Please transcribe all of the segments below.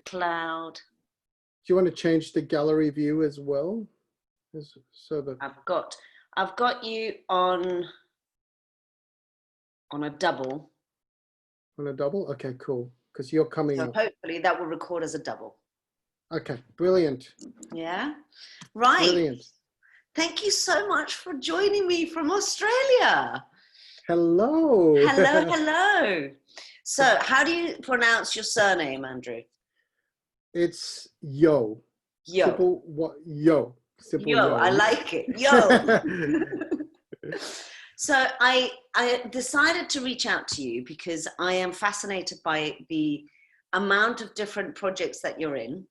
cloud. Do you want to change the gallery view as well? So that I've got you on a double. On a double? Okay, cool. Because you're coming So up. hopefully that will record as a double. Okay, brilliant. Yeah, right. Brilliant. Thank you so much for joining me from Australia. Hello. Hello, hello. So how do you pronounce your surname, Andrew? It's Yo. Yo. Simple what? Yo. Simple Yo, Yo. I like it. Yo. So I decided to reach out to you because I am fascinated by the amount of different projects that you're in.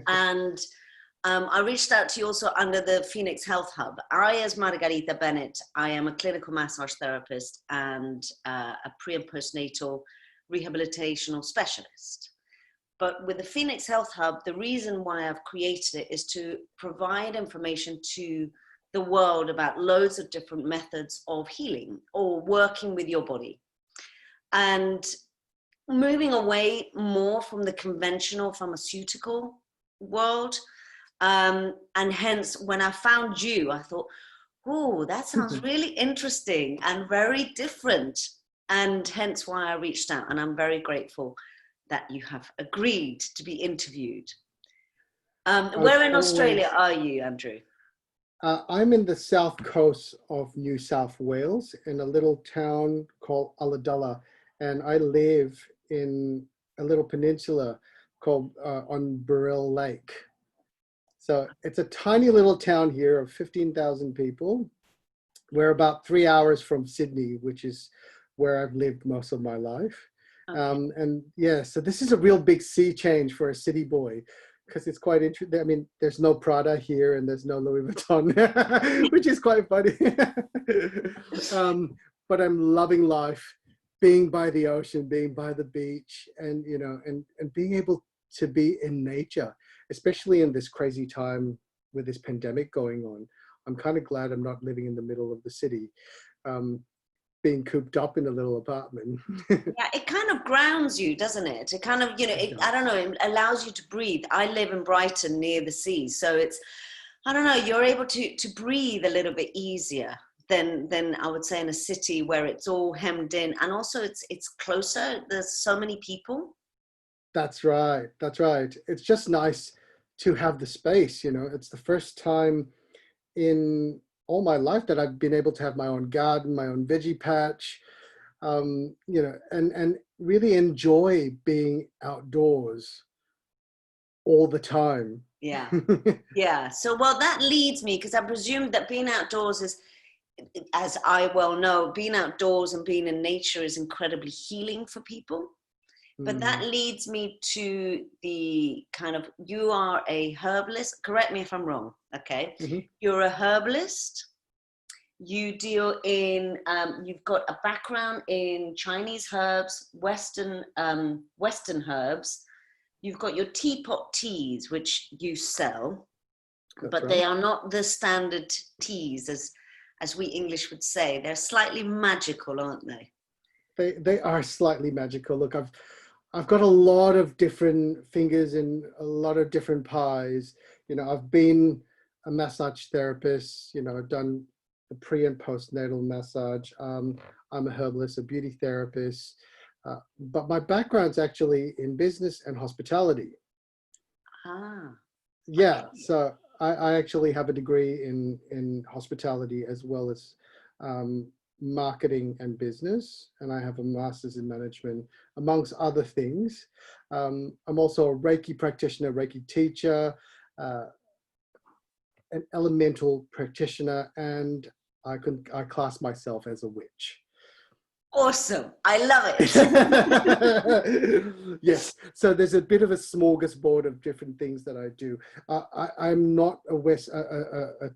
And I reached out to you also under the Phoenix Health Hub. I, as Margarita Bennett, I am a clinical massage therapist and a pre- and postnatal rehabilitational specialist. But with the Phoenix Health Hub, the reason why I've created it is to provide information to the world about loads of different methods of healing or working with your body. And moving away more from the conventional pharmaceutical world. And hence, when I found you, I thought, oh, that sounds really interesting and very different. And hence why I reached out. And I'm very grateful that you have agreed to be interviewed. Where in Australia are you, Andrew? I'm in the south coast of New South Wales in a little town called Ulladulla, and I live in a little peninsula called on Burrell Lake. So it's a tiny little town here of 15,000 people. We're about 3 hours from Sydney, which is where I've lived most of my life. Okay. And yeah, so this is a real big sea change for a city boy, because it's quite interesting. I mean, there's no Prada here and there's no Louis Vuitton, which is quite funny. But I'm loving life, being by the ocean, being by the beach, and you know, and being able to be in nature, especially in this crazy time with this pandemic going on. I'm kind of glad I'm not living in the middle of the city, being cooped up in a little apartment. Yeah, it kind of grounds you, doesn't it? It kind of, you know, I don't know, it allows you to breathe. I live in Brighton near the sea, so it's, I don't know, you're able to breathe a little bit easier than I would say in a city where it's all hemmed in, and also it's closer. There's so many people. That's right. That's right. It's just nice to have the space, you know. It's the first time in all my life that I've been able to have my own garden, my own veggie patch, you know, and really enjoy being outdoors all the time. Yeah. Yeah. So, well, that leads me, because I presume that being outdoors is, as I well know, being outdoors and being in nature is incredibly healing for people. But that leads me to the kind of, you are a herbalist. Correct me if I'm wrong, okay? Mm-hmm. You're a herbalist. You deal in, you've got a background in Chinese herbs, Western herbs. You've got your teapot teas, which you sell. That's but right. They are not the standard teas, as we English would say. They're slightly magical, aren't they? They are slightly magical. Look, I've got a lot of different fingers in a lot of different pies. You know, I've been a massage therapist. You know, I've done the pre and postnatal massage. I'm a herbalist, a beauty therapist. But my background's actually in business and hospitality. Ah. Yeah, so I actually have a degree in hospitality as well as marketing and business, and I have a master's in management, amongst other things. I'm also a Reiki practitioner, Reiki teacher, an elemental practitioner, and I class myself as a witch. Awesome. I love it. Yes. So there's a bit of a smorgasbord of different things that I do. I'm not a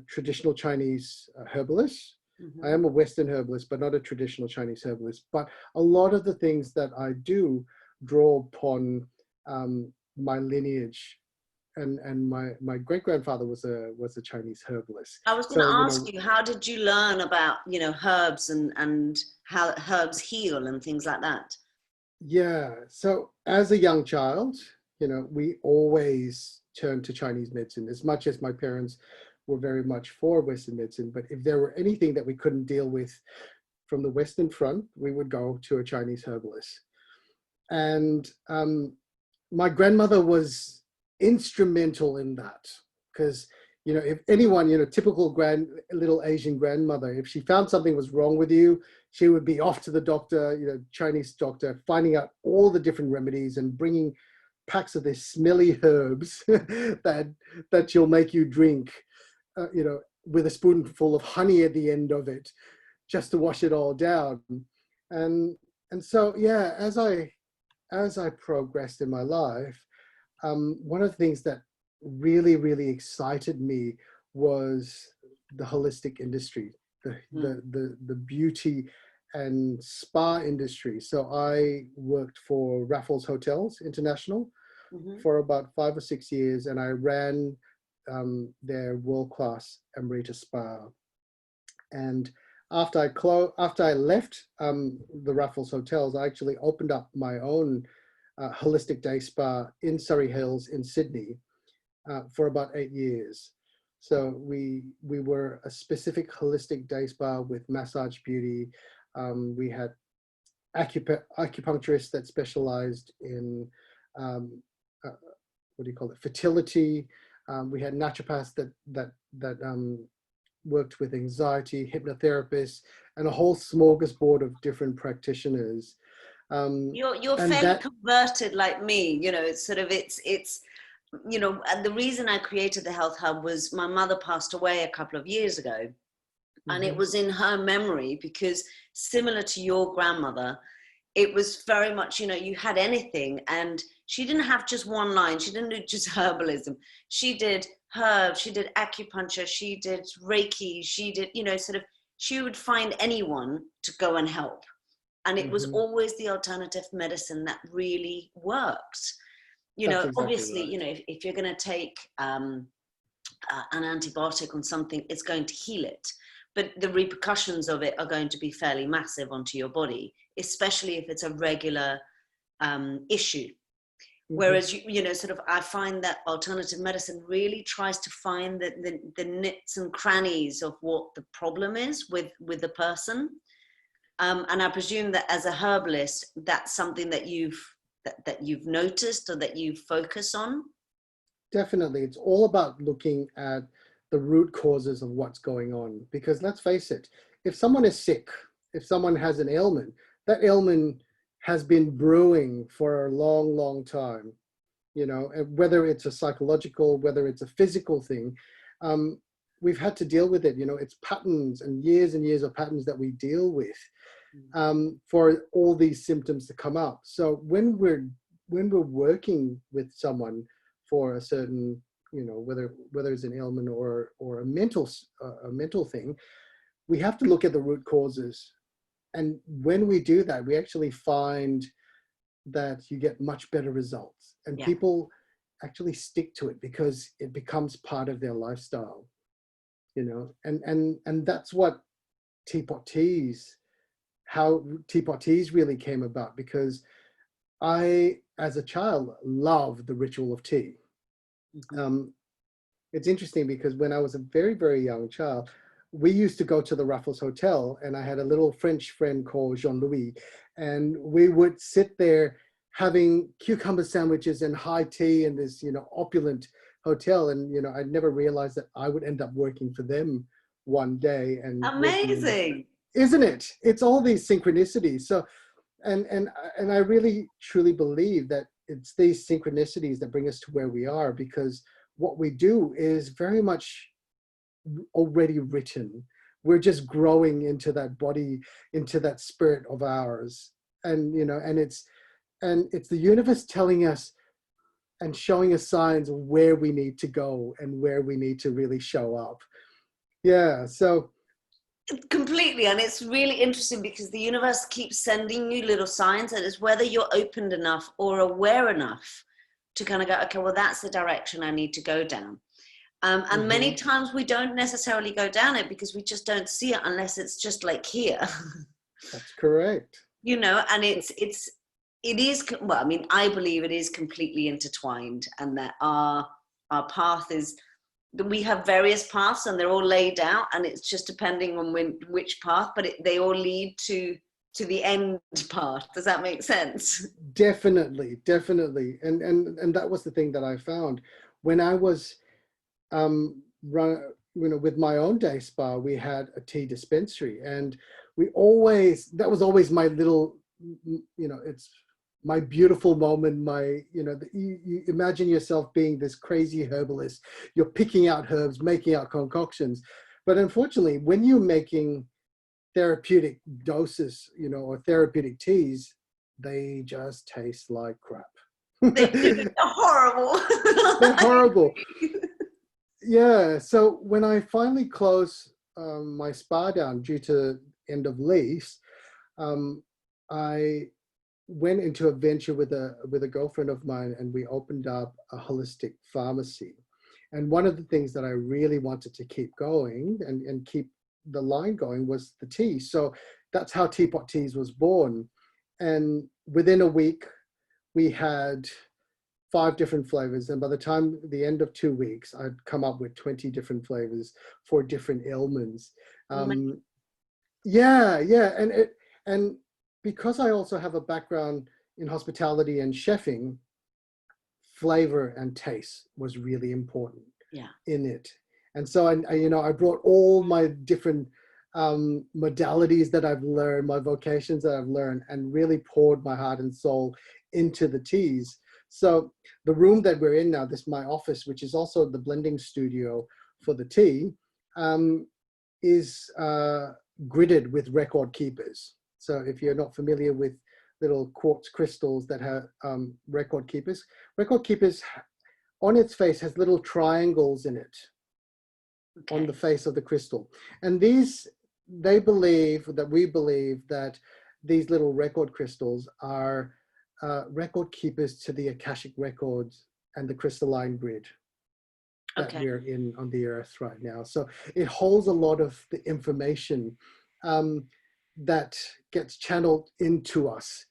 traditional Chinese herbalist. Mm-hmm. I am a Western herbalist, but not a traditional Chinese herbalist. But a lot of the things that I do draw upon my lineage. And my great grandfather was a Chinese herbalist. I was going to ask you, how did you learn about, you know, herbs and how herbs heal and things like that? Yeah. So as a young child, we always turned to Chinese medicine, as much as my parents were very much for Western medicine. But if there were anything that we couldn't deal with from the Western front, we would go to a Chinese herbalist. And my grandmother was instrumental in that, because if anyone, typical little Asian grandmother, if she found something was wrong with you, she would be off to the doctor, Chinese doctor, finding out all the different remedies and bringing packs of these smelly herbs that she'll make you drink, with a spoonful of honey at the end of it, just to wash it all down. And so, yeah, as I progressed in my life, one of the things that really, really excited me was the holistic industry, the beauty and spa industry. So I worked for Raffles Hotels International for about 5 or 6 years, and I ran their world-class Margarita spa. And after I left the Raffles Hotels, I actually opened up my own holistic day spa in Surrey Hills in Sydney for about 8 years. So we were a specific holistic day spa with massage beauty. We had acupuncturists that specialized in fertility. We had naturopaths that worked with anxiety, hypnotherapists, and a whole smorgasbord of different practitioners. You're fairly converted like me. It's sort of it's and the reason I created the Health Hub was my mother passed away a couple of years ago. And it was in her memory, because similar to your grandmother, it was very much, you had anything, and she didn't have just one line. She didn't do just herbalism. She did herbs, she did acupuncture, she did Reiki, she did, she would find anyone to go and help. And it was always the alternative medicine that really worked. Exactly obviously, right. If you're going to take an antibiotic on something, it's going to heal it. But the repercussions of it are going to be fairly massive onto your body, especially if it's a regular issue. Whereas, I find that alternative medicine really tries to find the nits and crannies of what the problem is with the person. And I presume that as a herbalist, that's something that you've noticed or that you focus on. Definitely. It's all about looking at the root causes of what's going on, because let's face it, if someone is sick, if someone has an ailment, that ailment has been brewing for a long, long time, and whether it's a psychological, whether it's a physical thing, we've had to deal with it. It's patterns and years of patterns that we deal with for all these symptoms to come up. So when we're working with someone for a certain, whether it's an ailment or a mental thing, we have to look at the root causes. And when we do that, we actually find that you get much better results, and people actually stick to it because it becomes part of their lifestyle, and that's what how teapot teas really came about, because I, as a child, loved the ritual of tea. It's interesting because when I was a very, very young child, we used to go to the Raffles Hotel, and I had a little French friend called Jean-Louis, and we would sit there having cucumber sandwiches and high tea in this, opulent hotel. And, I'd never realized that I would end up working for them one day. And amazing. Isn't it? It's all these synchronicities. So, and I really, truly believe that it's these synchronicities that bring us to where we are, because what we do is very much already written. We're just growing into that body, into that spirit of ours. And, and it's the universe telling us and showing us signs of where we need to go and where we need to really show up. Yeah. So completely. And it's really interesting because the universe keeps sending you little signs, and it's whether you're opened enough or aware enough to kind of go, okay, well, that's the direction I need to go down. And many times we don't necessarily go down it because we just don't see it unless it's just like here. That's correct. And it's it is, well, I mean, I believe it is completely intertwined, and that our path is, we have various paths and they're all laid out, and it's just depending on which path, but they all lead to the end path. Does that make sense? Definitely, definitely. And that was the thing that I found when I was with my own day spa. We had a tea dispensary, and that was always my little, it's my beautiful moment. You imagine yourself being this crazy herbalist. You're picking out herbs, making out concoctions. But unfortunately, when you're making therapeutic doses, or therapeutic teas, they just taste like crap. They're horrible. They're horrible. Yeah. So when I finally closed my spa down due to end of lease, I went into a venture with a girlfriend of mine, and we opened up a holistic pharmacy. And one of the things that I really wanted to keep going and keep the line going was the tea. So that's how Teapot Teas was born. And within a week, we had 5 different flavors. And by the time the end of 2 weeks, I'd come up with 20 different flavors for different ailments. Yeah. And because I also have a background in hospitality and chefing, flavor and taste was really important in it. And so I brought all my different modalities that I've learned, my vocations that I've learned, and really poured my heart and soul into the teas. So the room that we're in now, this is my office, which is also the blending studio for the tea, is gridded with record keepers. So if you're not familiar with little quartz crystals that have record keepers on its face has little triangles in it. Okay. On the face of the crystal. And we believe that these little record crystals are record keepers to the Akashic records and the crystalline grid that we're in on the earth right now. So it holds a lot of the information that gets channeled into us,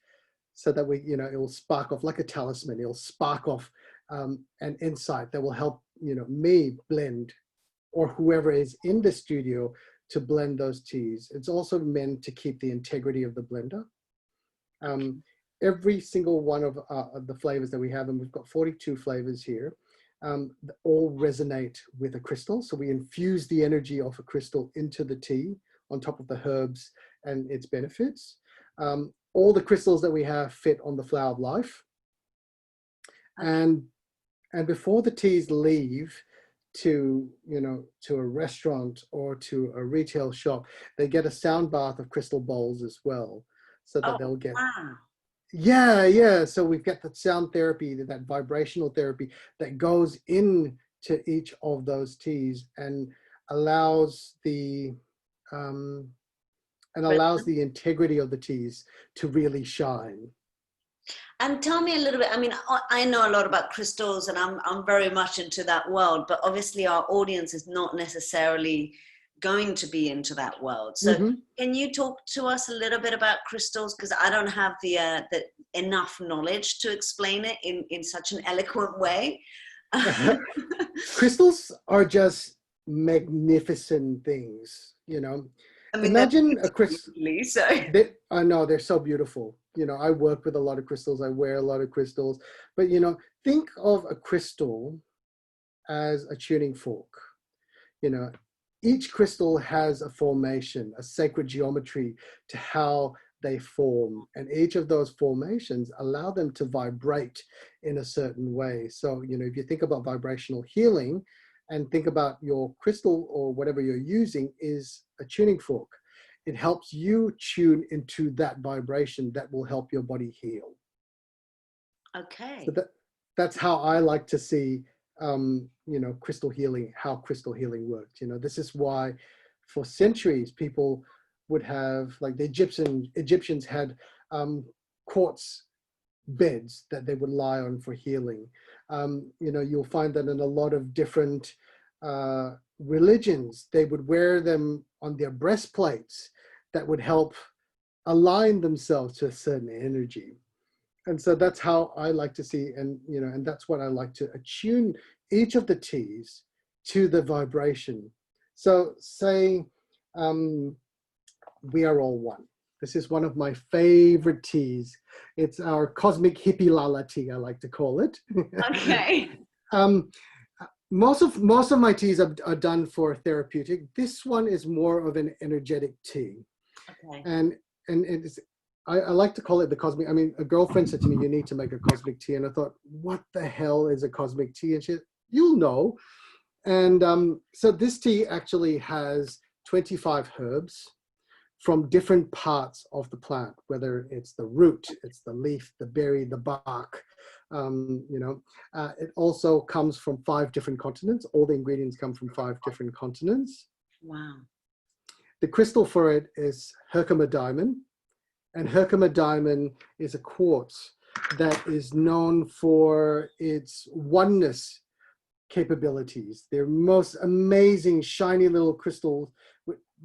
so that it will spark off like a talisman. It'll spark off an insight that will help me blend, or whoever is in the studio, to blend those teas. It's also meant to keep the integrity of the blender. Every single one of the flavors that we have, and we've got 42 flavors here, all resonate with a crystal. So we infuse the energy of a crystal into the tea on top of the herbs and its benefits. All the crystals that we have fit on the flower of life. And before the teas leave to a restaurant or to a retail shop, they get a sound bath of crystal bowls as well, so that they'll get. Wow. Yeah. So we've got that sound therapy, that vibrational therapy that goes into each of those teas and allows the integrity of the teas to really shine. And tell me a little bit, I mean, I know a lot about crystals, and I'm very much into that world, but obviously our audience is not necessarily going to be into that world. So Can you talk to us a little bit about crystals? Because I don't have the enough knowledge to explain it in such an eloquent way. Crystals are just magnificent things, I mean, imagine a crystal. So. I know, they're so beautiful. I work with a lot of crystals. I wear a lot of crystals. But, think of a crystal as a tuning fork. Each crystal has a formation, a sacred geometry to how they form. And each of those formations allow them to vibrate in a certain way. So, if you think about vibrational healing and think about your crystal or whatever you're using is a tuning fork. It helps you tune into that vibration that will help your body heal. Okay. So that's how I like to see, crystal healing, how crystal healing works. This is why for centuries people would have, like the Egyptians had quartz beds that they would lie on for healing. You'll find that in a lot of different religions, they would wear them on their breastplates that would help align themselves to a certain energy. And so that's how I like to see, and and that's what I like to attune each of the teas to the vibration. So say we are all one. This is one of my favorite teas. It's our cosmic hippie lala tea, I like to call it. Okay. um, most of my teas are done for therapeutic. This one is more of an energetic tea, Okay. and it's I like to call it the cosmic. I mean, a girlfriend said to me, "You need to make a cosmic tea," and I thought, "What the hell is a cosmic tea?" And she said, "You'll know." And so this tea actually has 25 herbs from different parts of the plant, whether it's the root, it's the leaf, the berry, the bark. It also comes from 5 different continents. All the ingredients come from 5 different continents. Wow. The crystal for it is Herkimer diamond. And Herkimer diamond is a quartz that is known for its oneness capabilities. They're most amazing, shiny little crystals,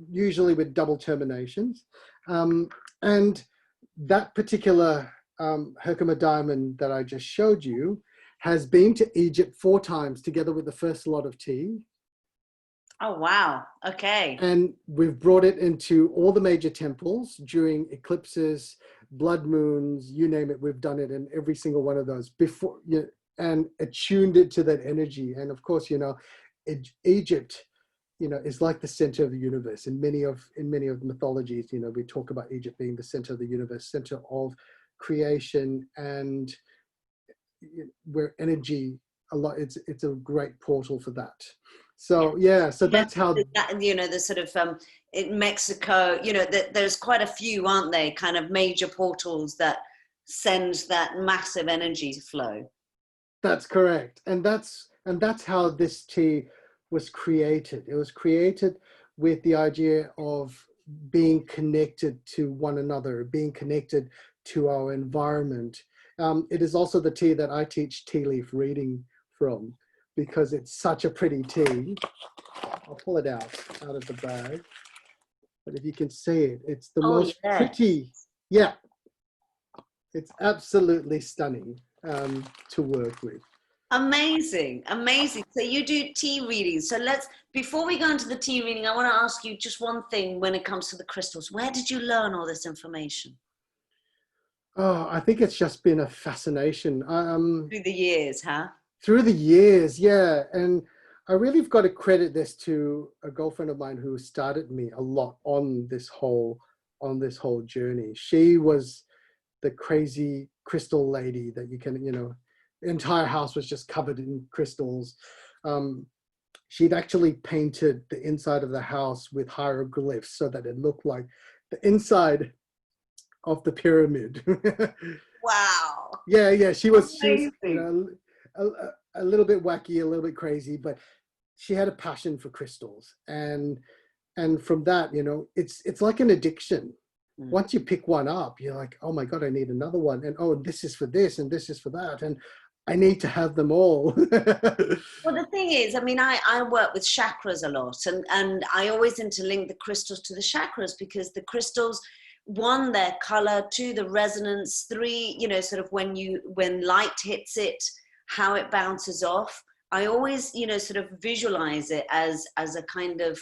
usually with double terminations. And that particular Herkimer diamond that I just showed you has been to Egypt 4 times together with the first lot of tea. Oh, wow. Okay. And we've brought it into all the major temples during eclipses, blood moons, you name it. We've done it in every single one of those before, and attuned it to that energy. And of course, Egypt, is like the center of the universe. In many of the mythologies, we talk about Egypt being the center of the universe, center of creation, and where energy it's a great portal for that. So so that's how the sort of in Mexico, there's quite a few, aren't they, kind of major portals that send that massive energy flow. That's correct. And that's how this tea was created. It was created with the idea of being connected to one another, being connected to our environment. It is also the tea that I teach tea leaf reading from, because it's such a pretty tea. I'll pull it out of the bag. But if you can see it, it's the most pretty. Yeah, it's absolutely stunning to work with. Amazing. So you do tea readings. So before we go into the tea reading, I want to ask you just one thing when it comes to the crystals. Where did you learn all this information? Oh, I think it's just been a fascination. Through the years, huh? Through the years, yeah. And I really have got to credit this to a girlfriend of mine who started me a lot on this whole journey. She was the crazy crystal lady that you can, the entire house was just covered in crystals. She'd actually painted the inside of the house with hieroglyphs so that it looked like the inside of the pyramid. Wow. Yeah. She was Amazing. a little bit wacky, a little bit crazy, but she had a passion for crystals. And from that, it's like an addiction. Once you pick one up, you're like, oh my God, I need another one. And oh, this is for this and this is for that. And I need to have them all. Well, the thing is, I mean, I work with chakras a lot, and I always interlink the crystals to the chakras, because the crystals, 1, their color, 2, the resonance, 3, sort of when light hits it, how it bounces off. I always, sort of visualize it as a kind of,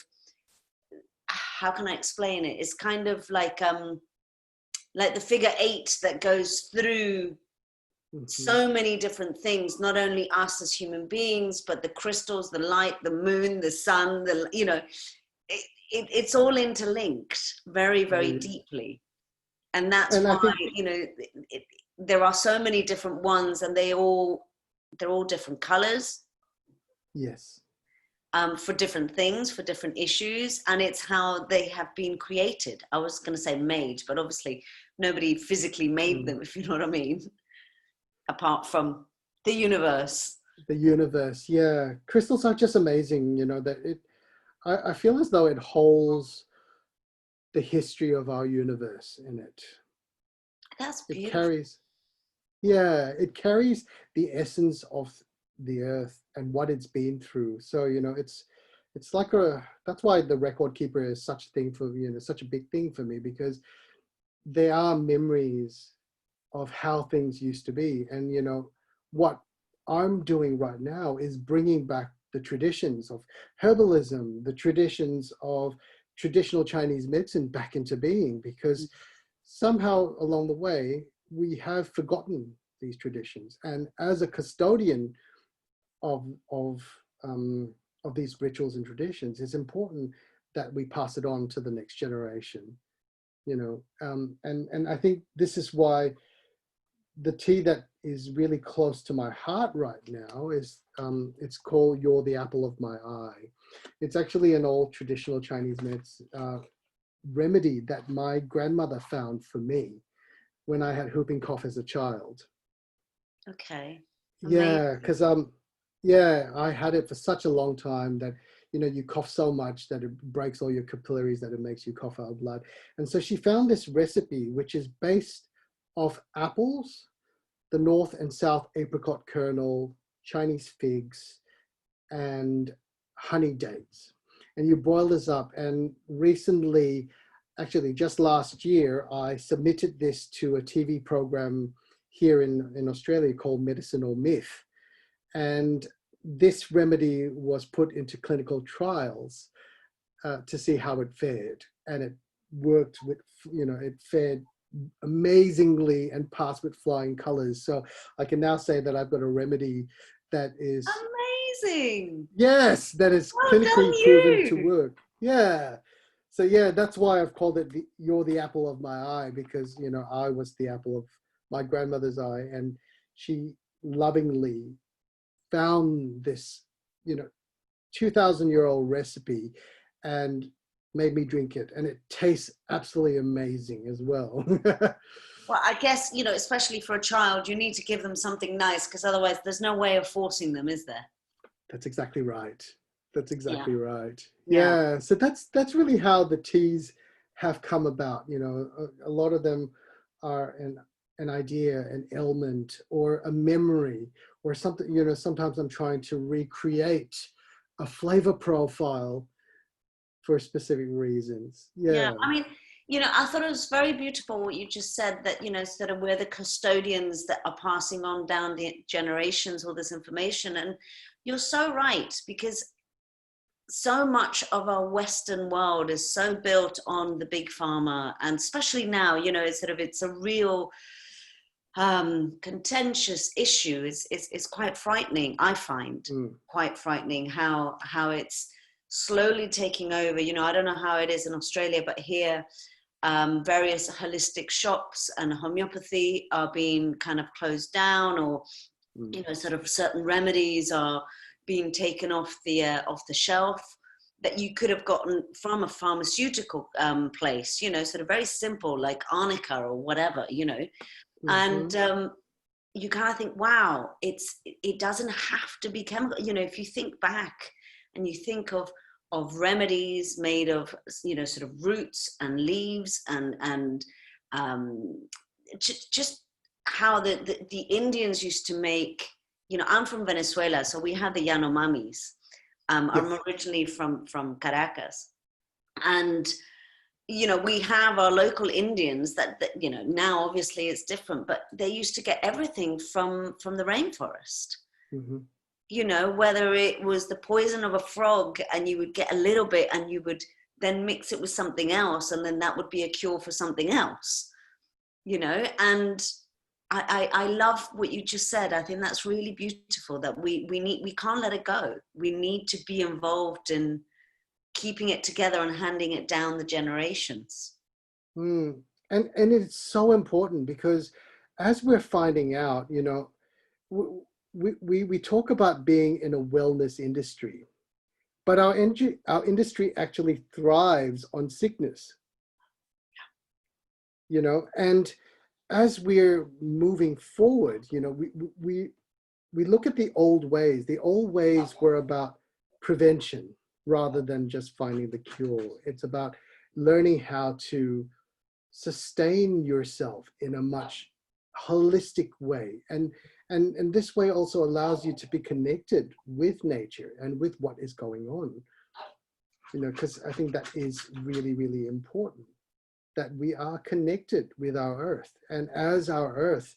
how can I explain it? It's kind of like the figure 8 that goes through so many different things, not only us as human beings, but the crystals, the light, the moon, the sun, it's all interlinked very, very deeply. And that's why, there are so many different ones, and they're all different colors. Yes. For different things, for different issues, and it's how they have been created. I was going to say made, but obviously nobody physically made them, if you know what I mean, apart from the universe. The universe, yeah. Crystals are just amazing, I feel as though it holds the history of our universe in it. That's beautiful. It carries the essence of the earth and what it's been through. So it's like that's why the record keeper is such a thing for such a big thing for me, because there are memories of how things used to be. And, you know, what I'm doing right now is bringing back the traditions of herbalism, the traditions of traditional Chinese medicine back into being, because somehow along the way, we have forgotten these traditions. And as a custodian of, of, of these rituals and traditions, it's important that we pass it on to the next generation, you know. And I think this is why the tea that is really close to my heart right now is, it's called You're the Apple of My Eye. It's actually an old traditional Chinese medicine remedy that my grandmother found for me when I had whooping cough as a child. Okay. Yeah, because yeah, I had it for such a long time that, you know, you cough so much that it breaks all your capillaries, that it makes you cough out blood. And so she found this recipe, which is based off apples, the North and South apricot kernel, Chinese figs, and honey dates. And you boil this up. And recently, actually just last year, I submitted this to a TV program here in Australia called Medicine or Myth. And this remedy was put into clinical trials to see how it fared. And it worked with, you know, it fared amazingly and passed with flying colors. So I can now say that I've got a remedy that is Amazing. yes, that is Well clinically done, proven to you. work. Yeah. So yeah, that's why I've called it You're the Apple of My Eye, because, you know, I was the apple of my grandmother's eye, and she lovingly found this, you know, 2,000-year-old recipe and made me drink it, and it tastes absolutely amazing as well. Well, I guess, you know, especially for a child, you need to give them something nice, because otherwise there's no way of forcing them, is there? That's exactly right. That's Yeah. exactly right. Yeah. Yeah. So that's really how the teas have come about. You know, a lot of them are an idea, an ailment, or a memory, or something. You know, sometimes I'm trying to recreate a flavor profile for specific reasons. Yeah. Yeah. I mean, you know, I thought it was very beautiful what you just said, that, you know, sort of we're the custodians that are passing on down the generations all this information. And you're so right, because so much of our Western world is so built on the big pharma, and especially now, you know, it's a real contentious issue. It's quite frightening. I find quite frightening how it's slowly taking over. You know, I don't know how it is in Australia, but here various holistic shops and homeopathy are being kind of closed down, or you know, sort of certain remedies are being taken off the shelf that you could have gotten from a pharmaceutical place, you know, sort of very simple, like arnica or whatever, you know. And you kind of think, wow, it doesn't have to be chemical. You know, if you think back and you think of remedies made of, you know, sort of roots and leaves and just how the Indians used to make, you know, I'm from Venezuela, so we have the Yanomamis. I'm originally from Caracas. And, you know, we have our local Indians that, you know, now obviously it's different, but they used to get everything from the rainforest. You know, whether it was the poison of a frog and you would get a little bit and you would then mix it with something else, and then that would be a cure for something else, you know. And I love what you just said. I think that's really beautiful, that we can't let it go. We need to be involved in keeping it together and handing it down the generations. And it's so important, because as we're finding out, you know, we talk about being in a wellness industry, but our industry actually thrives on sickness, you know. And as we're moving forward, you know, we look at the old ways. The old ways were about prevention rather than just finding the cure. It's about learning how to sustain yourself in a much holistic way. And this way also allows you to be connected with nature and with what is going on, you know, because I think that is really, really important, that we are connected with our earth. And as our earth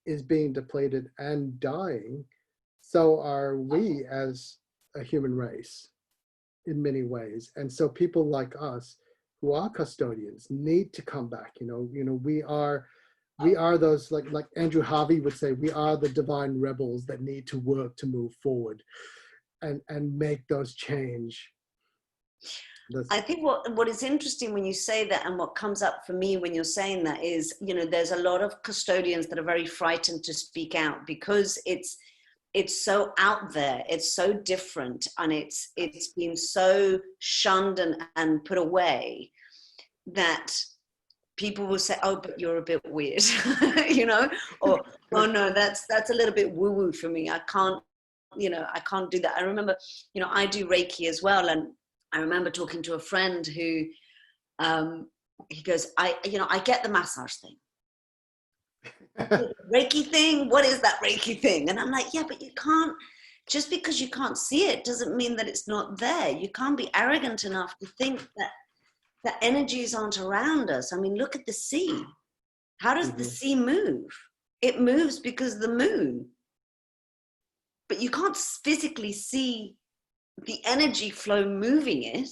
is being depleted and dying, so are we as a human race in many ways. And so people like us who are custodians need to come back. We are those, like Andrew Harvey would say, we are the divine rebels that need to work to move forward and make those change. I think what is interesting when you say that, and what comes up for me when you're saying that is, there's a lot of custodians that are very frightened to speak out because it's so out there, it's so different, and it's been so shunned and put away that people will say, oh, but you're a bit weird, or oh no, that's a little bit woo-woo for me. I can't do that. I remember, I do Reiki as well, and I remember talking to a friend who, he goes, I get the massage thing. Reiki thing? What is that Reiki thing? And I'm like, yeah, but you can't, just because you can't see it doesn't mean that it's not there. You can't be arrogant enough to think that the energies aren't around us. I mean, look at the sea. How does the sea move? It moves because of the moon. But you can't physically see the energy flow moving it.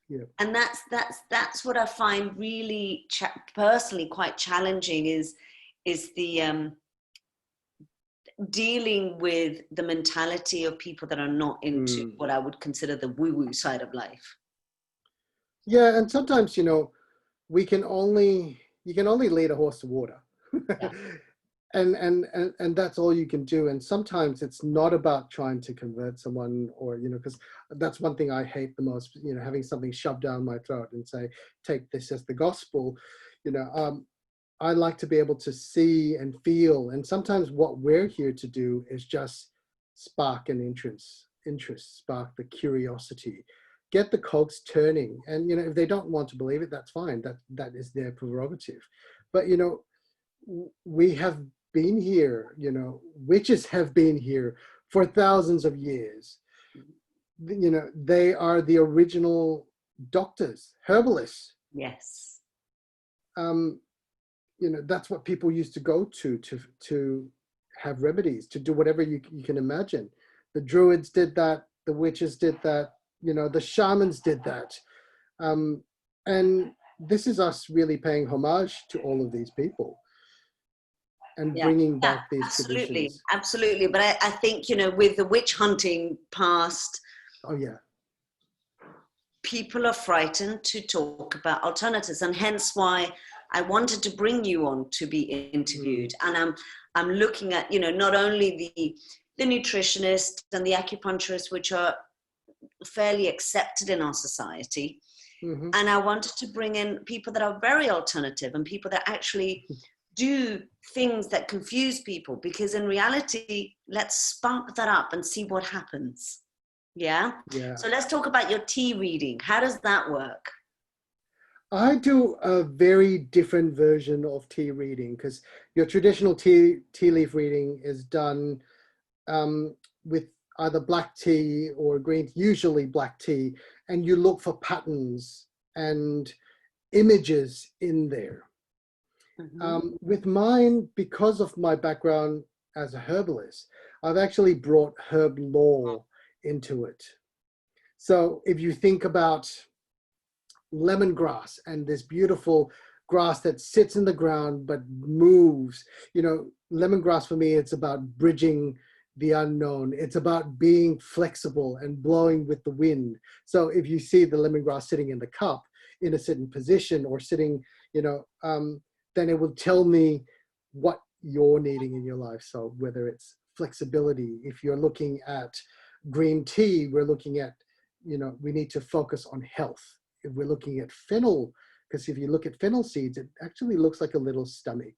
Yeah. And that's what I find really personally quite challenging is the dealing with the mentality of people that are not into what I would consider the woo-woo side of life. Yeah, and sometimes you can only lead a horse to water. Yeah. And that's all you can do. And sometimes it's not about trying to convert someone, or because that's one thing I hate the most, having something shoved down my throat and say, take this as the gospel. I like to be able to see and feel, and sometimes what we're here to do is just spark an interest, spark the curiosity, get the cogs turning. And if they don't want to believe it, that's fine, that is their prerogative. But we have been here, witches have been here for thousands of years. They are the original doctors, herbalists. Yes. That's what people used to go to have remedies, to do whatever you can imagine. The druids did that, the witches did that, the shamans did that. And this is us really paying homage to all of these people and bringing back these traditions. Absolutely. But I think, with the witch hunting past, people are frightened to talk about alternatives, and hence why I wanted to bring you on to be interviewed. And I'm looking at, not only the nutritionist and the acupuncturist, which are fairly accepted in our society. And I wanted to bring in people that are very alternative and people that actually do things that confuse people, because in reality, let's spark that up and see what happens. Yeah. So let's talk about your tea reading. How does that work? I do a very different version of tea reading, because your traditional tea leaf reading is done with either black tea or green, usually black tea, and you look for patterns and images in there. With mine, because of my background as a herbalist, I've actually brought herb lore into it. So if you think about lemongrass and this beautiful grass that sits in the ground but moves, lemongrass for me, it's about bridging the unknown. It's about being flexible and blowing with the wind. So if you see the lemongrass sitting in the cup in a certain position or sitting, then it will tell me what you're needing in your life. So whether it's flexibility, if you're looking at green tea, we're looking at, we need to focus on health. If we're looking at fennel, because if you look at fennel seeds, it actually looks like a little stomach,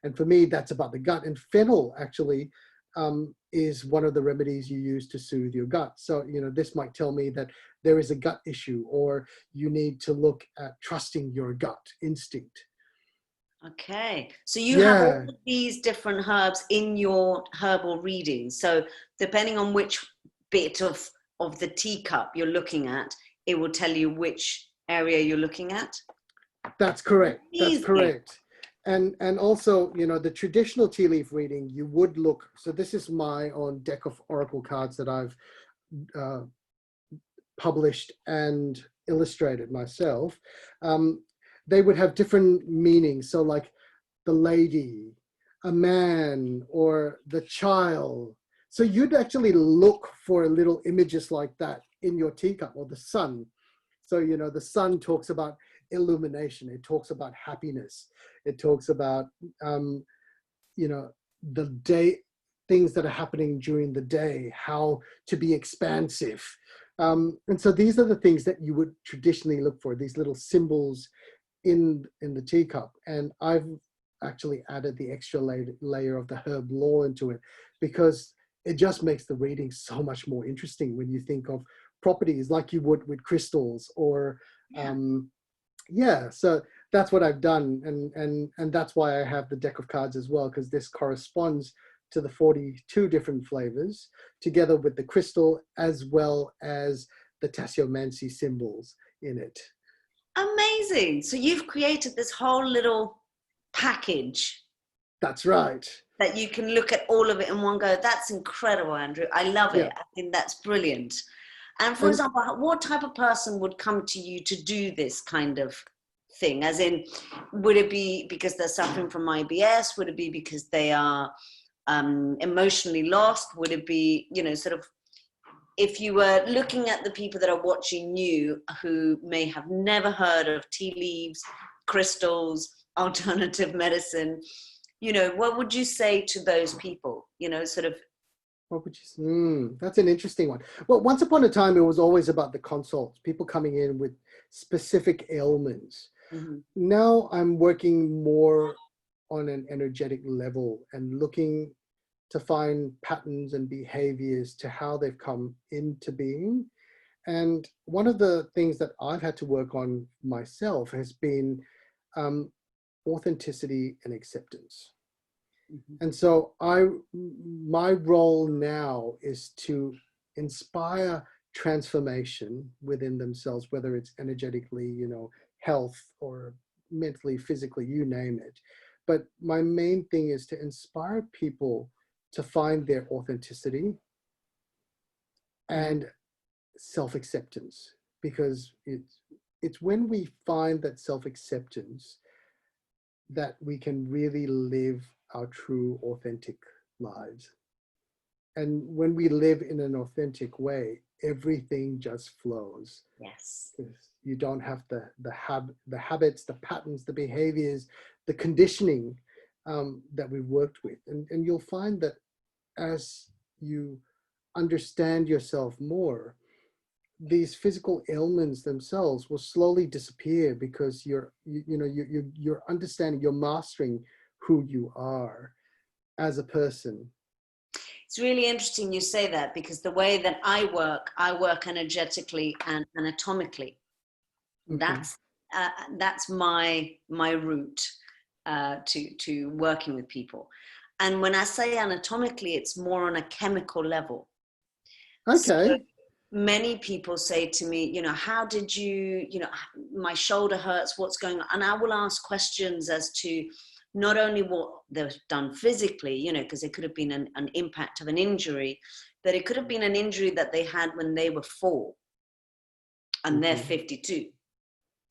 and for me, that's about the gut. And fennel actually is one of the remedies you use to soothe your gut. So, this might tell me that there is a gut issue, or you need to look at trusting your gut instinct. Okay, so you have all of these different herbs in your herbal reading. So depending on which bit of the teacup you're looking at, it will tell you which area you're looking at. That's correct. That's Amazing. correct. And also, the traditional tea leaf reading, you would look. So this is my own deck of oracle cards that I've uh, published and illustrated myself. They would have different meanings. So like the lady, a man, or the child. So you'd actually look for little images like that in your teacup, or the sun. So, the sun talks about illumination. It talks about happiness. It talks about, the day, things that are happening during the day, how to be expansive. And so these are the things that you would traditionally look for, these little symbols in the teacup. And I've actually added the extra layer of the herb lore into it, because it just makes the reading so much more interesting when you think of properties like you would with crystals, or so that's what I've done. And that's why I have the deck of cards as well, because this corresponds to the 42 different flavors, together with the crystal as well as the tasseomancy symbols in it. Amazing. So you've created this whole little package That's right. that you can look at all of it in one go. That's incredible, Andrew. I love Yeah. it. I think that's brilliant. And for And example, what type of person would come to you to do this kind of thing? As in, would it be because they're suffering from IBS? Would it be because they are emotionally lost? Would it be, sort of, if you were looking at the people that are watching you who may have never heard of tea leaves, crystals, alternative medicine, what would you say to those people? Sort of. what would you? That's an interesting one. Well, once upon a time, it was always about the consults, people coming in with specific ailments. Mm-hmm. Now I'm working more on an energetic level and looking to find patterns and behaviors to how they've come into being. And one of the things that I've had to work on myself has been authenticity and acceptance. Mm-hmm. And so my role now is to inspire transformation within themselves, whether it's energetically, health, or mentally, physically, you name it. But my main thing is to inspire people to find their authenticity and self-acceptance, because it's when we find that self-acceptance that we can really live our true authentic lives. And when we live in an authentic way, everything just flows. Yes. You don't have the habits, the patterns, the behaviors, the conditioning that we worked with. And you'll find that as you understand yourself more, these physical ailments themselves will slowly disappear, because you're understanding, you're mastering who you are as a person. It's really interesting you say that, because the way that I work energetically and anatomically. Mm-hmm. That's my route to working with people. And when I say anatomically, it's more on a chemical level. So Okay. many people say to me, how did you, my shoulder hurts, what's going on? And I will ask questions as to not only what they've done physically, because it could have been an impact of an injury, but it could have been an injury that they had when they were 4 and they're 52.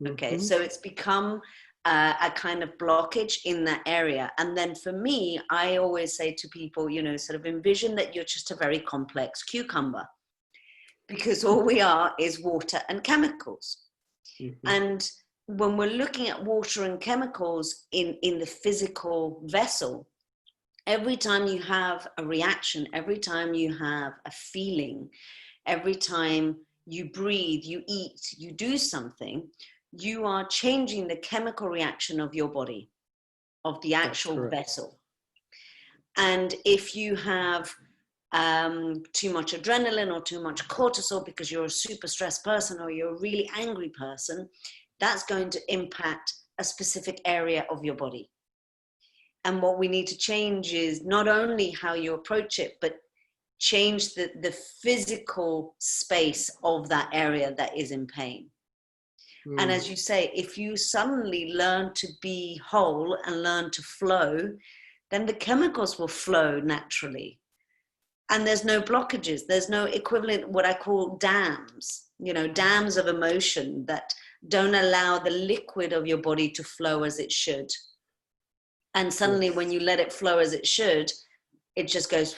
Okay, so it's become a kind of blockage in that area. And then for me, I always say to people, sort of envision that you're just a very complex cucumber, because all we are is water and chemicals. Mm-hmm. And when we're looking at water and chemicals in the physical vessel, every time you have a reaction, every time you have a feeling, every time you breathe, you eat, you do something, you are changing the chemical reaction of your body, of the actual vessel. And if you have too much adrenaline or too much cortisol because you're a super stressed person or you're a really angry person, that's going to impact a specific area of your body. And what we need to change is not only how you approach it, but change the physical space of that area that is in pain. And as you say, if you suddenly learn to be whole and learn to flow, then the chemicals will flow naturally. And there's no blockages. There's no equivalent, what I call dams, dams of emotion that don't allow the liquid of your body to flow as it should. And suddenly Yes. when you let it flow as it should, it just goes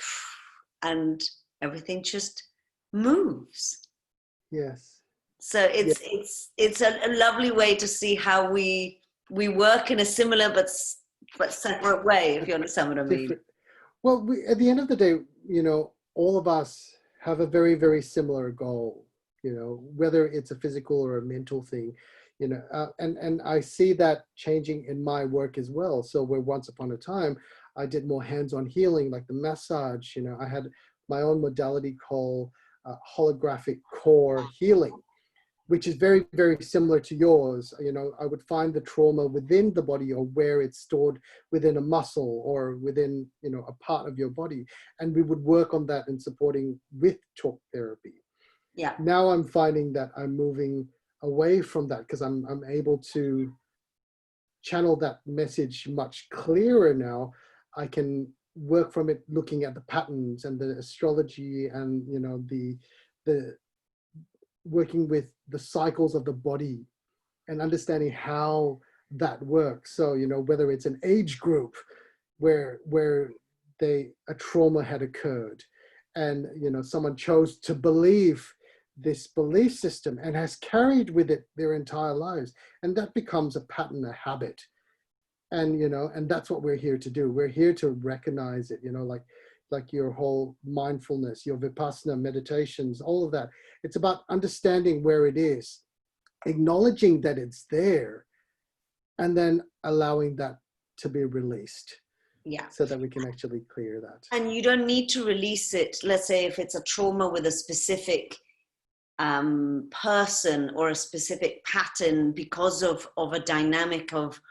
and everything just moves. Yes. So it's a lovely way to see how we work in a similar but separate way, if you understand what I mean. Different. Well, at the end of the day, all of us have a very, very similar goal, whether it's a physical or a mental thing, and I see that changing in my work as well. So where once upon a time, I did more hands-on healing, like the massage, I had my own modality called holographic core healing, which is very, very similar to yours. I would find the trauma within the body or where it's stored within a muscle or within, a part of your body. And we would work on that and supporting with talk therapy. Yeah. Now I'm finding that I'm moving away from that because I'm able to channel that message much clearer now. I can work from it looking at the patterns and the astrology and, the working with the cycles of the body and understanding how that works. So, whether it's an age group where a trauma had occurred and, someone chose to believe this belief system and has carried with it their entire lives. And that becomes a pattern, a habit. And, and that's what we're here to do. We're here to recognize it, like your whole mindfulness, your Vipassana meditations, all of that. It's about understanding where it is, acknowledging that it's there, and then allowing that to be released. Yeah. So that we can actually clear that. And you don't need to release it. Let's say if it's a trauma with a specific person or a specific pattern because of a dynamic of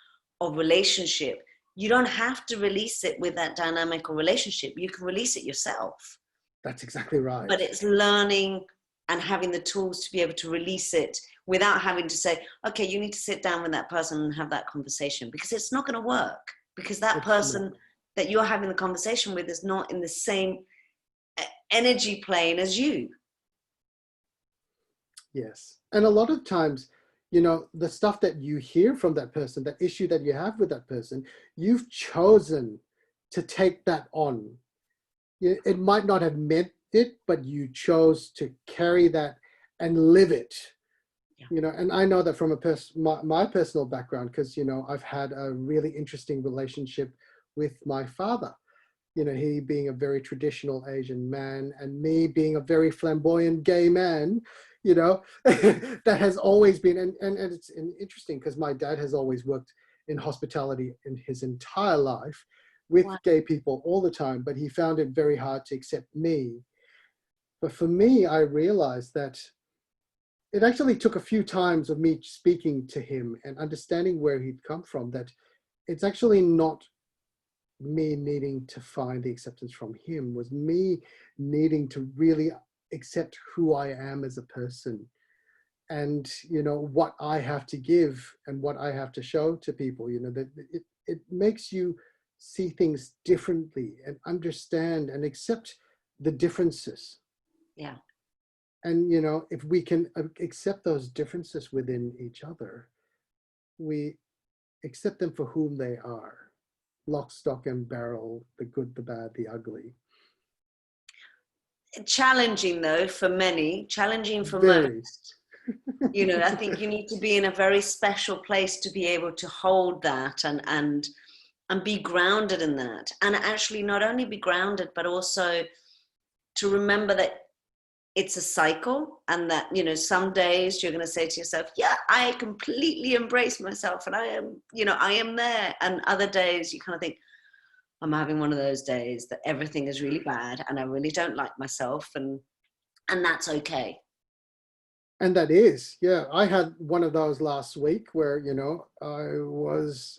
relationship, you don't have to release it with that dynamic or relationship. You can release it yourself. That's exactly right. But it's learning and having the tools to be able to release it without having to say, okay, you need to sit down with that person and have that conversation, because it's not going to work, because that person that you're having the conversation with is not in the same energy plane as you. Yes. And a lot of times, the stuff that you hear from that person, that issue that you have with that person, you've chosen to take that on. It might not have meant it, but you chose to carry that and live it. Yeah. And I know that from my personal background, because, I've had a really interesting relationship with my father. He being a very traditional Asian man and me being a very flamboyant gay man, that has always been, and it's interesting because my dad has always worked in hospitality in his entire life with gay people all the time, but he found it very hard to accept me. But for me, I realized that it actually took a few times of me speaking to him and understanding where he'd come from, that it's actually not me needing to find the acceptance from him, was me needing to really accept who I am as a person and, what I have to give and what I have to show to people, that it makes you see things differently and understand and accept the differences. Yeah. And, if we can accept those differences within each other, we accept them for whom they are. Lock, stock, and barrel, the good, the bad, the ugly. Challenging though, for many, challenging for Very. most. I think you need to be in a very special place to be able to hold that and be grounded in that. And actually not only be grounded, but also to remember that it's a cycle, and that, some days you're going to say to yourself, yeah, I completely embrace myself and I am there. And other days you kind of think, I'm having one of those days that everything is really bad and I really don't like myself, and that's okay. And that is, yeah. I had one of those last week where, I was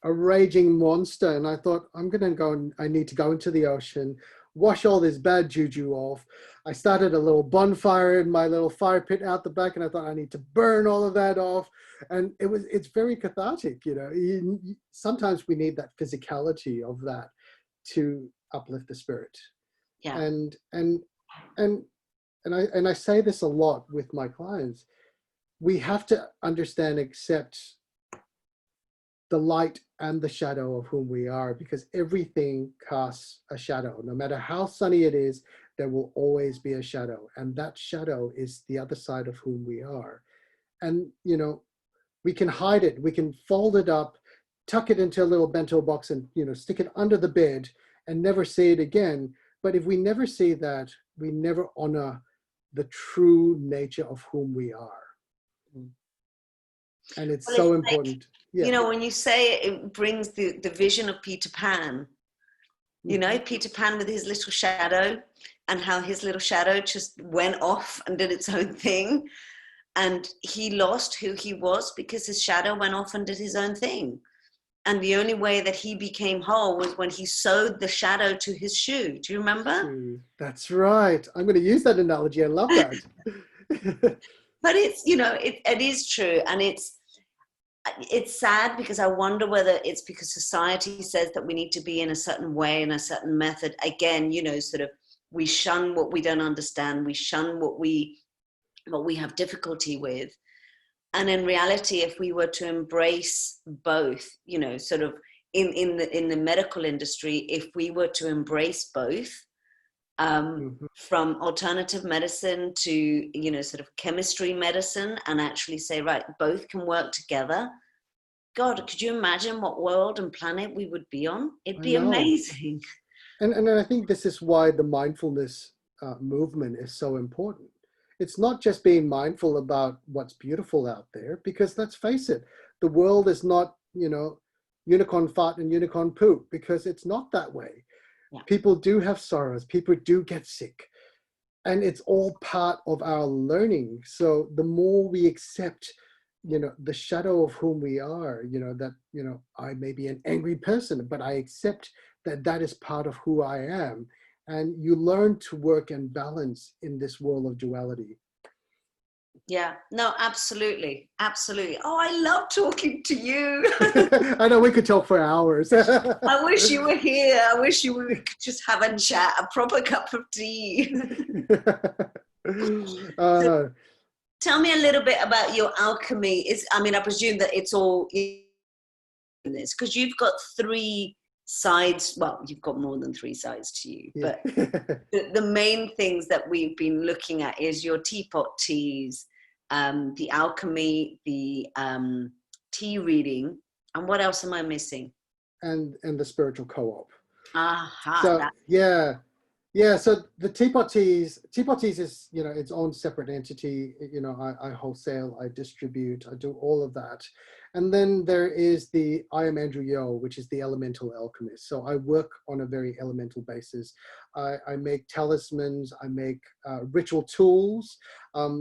a raging monster and I thought, I need to go into the ocean, wash all this bad juju off. I started a little bonfire in my little fire pit out the back, and I thought I need to burn all of that off. And it's very cathartic, you know. Sometimes we need that physicality of that to uplift the spirit. Yeah. And I say this a lot with my clients. We have to understand, accept the light and the shadow of whom we are, because everything casts a shadow. No matter how sunny it is, there will always be a shadow. And that shadow is the other side of whom we are. And, you know, we can hide it. We can fold it up, tuck it into a little bento box and, you know, stick it under the bed and never see it again. But if we never see that, we never honor the true nature of whom we are. And it's so important. Yeah. You know, when you say it brings the vision of Peter Pan, you know, Peter Pan with his little shadow, and how his little shadow just went off and did its own thing. And he lost who he was because his shadow went off and did his own thing. And the only way that he became whole was when he sewed the shadow to his shoe. Do you remember? That's right. I'm going to use that analogy. I love that. But it's, you know, it is true. And it's sad because I wonder whether it's because society says that we need to be in a certain way, in a certain method. Again, you know, sort of, we shun what we don't understand. We shun what we have difficulty with. And in reality, if we were to embrace both, you know, sort of in the medical industry, if we were to embrace both, from alternative medicine to, you know, sort of chemistry medicine, and actually say, right, both can work together. God, could you imagine what world and planet we would be on? It'd be amazing. And I think this is why the mindfulness movement is so important. It's not just being mindful about what's beautiful out there, because let's face it, the world is not, you know, unicorn fart and unicorn poop, because it's not that way. Yeah. People do have sorrows, people do get sick, and it's all part of our learning. So the more we accept, you know, the shadow of whom we are, you know, that, you know, I may be an angry person, but I accept that that is part of who I am. And you learn to work and balance in this world of duality. Yeah, no, absolutely. Absolutely. Oh, I love talking to you. I know, we could talk for hours. I wish you were here. I wish we could just have a chat, a proper cup of tea. So, tell me a little bit about your alchemy. I mean, I presume that it's all in this, because you've got 3 sides. Well, you've got more than 3 sides to you, but the main things that we've been looking at is your teapot teas, the alchemy, the tea reading, and what else am I missing? And the spiritual co-op. Aha. So so the teapot teas is, you know, its own separate entity. You know, I wholesale, I distribute, I do all of that. And then there is the I am Andrew Yo, which is the elemental alchemist. So I work on a very elemental basis. I make talismans, I make ritual tools.